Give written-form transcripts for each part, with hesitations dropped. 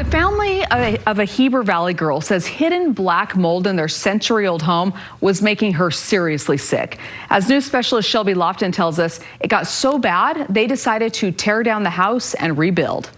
The family of a Heber Valley girl says hidden black mold in their century-old home was making her seriously sick. As news specialist Shelby Lofton tells us, it got so bad they decided to tear down the house and rebuild.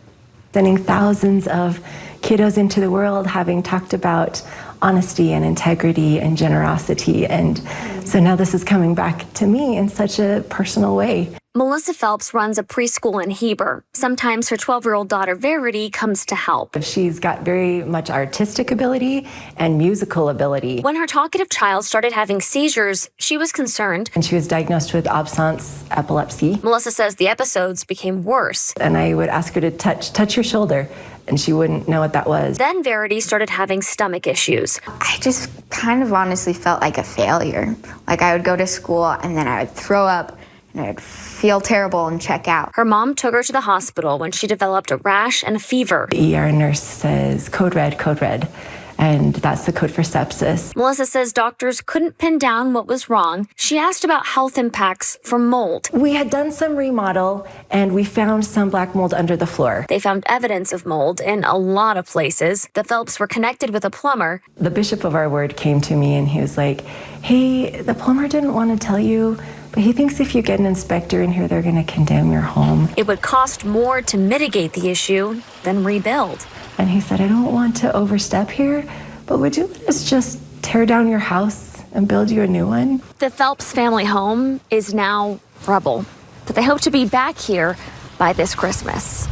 Sending thousands of kiddos into the world having talked about honesty and integrity and generosity, and so now this is coming back to me in such a personal way. Melissa Phelps runs a preschool in Heber. Sometimes her 12-year-old daughter Verity comes to help. She's got very much artistic ability and musical ability. When her talkative child started having seizures, she was concerned. And she was diagnosed with absence epilepsy. Melissa says the episodes became worse. And I would ask her to touch your shoulder, and she wouldn't know what that was. Then Verity started having stomach issues. I just kind of honestly felt like a failure. Like I would go to school and then I would throw up and I'd feel terrible and check out. Her mom took her to the hospital when she developed a rash and a fever. The ER nurse says, code red, and that's the code for sepsis. Melissa says doctors couldn't pin down what was wrong. She asked about health impacts from mold. We had done some remodel and we found some black mold under the floor. They found evidence of mold in a lot of places. The Phelps were connected with a plumber. The bishop of our ward came to me and he was like, hey, the plumber didn't want to tell you, but he thinks if you get an inspector in here, they're going to condemn your home. It would cost more to mitigate the issue than rebuild. And he said, I don't want to overstep here, but would you let us just tear down your house and build you a new one? The Phelps family home is now rubble, but they hope to be back here by this Christmas.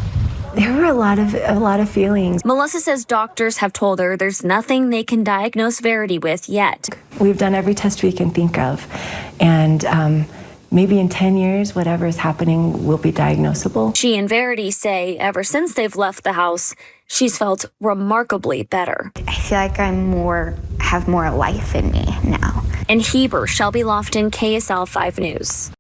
There were a lot of feelings. Melissa says doctors have told her there's nothing they can diagnose Verity with yet. We've done every test we can think of, and maybe in 10 years, whatever is happening will be diagnosable. She and Verity say ever since they've left the house, she's felt remarkably better. I feel like I have more life in me now. In Heber, Shelby Lofton, KSL 5 News.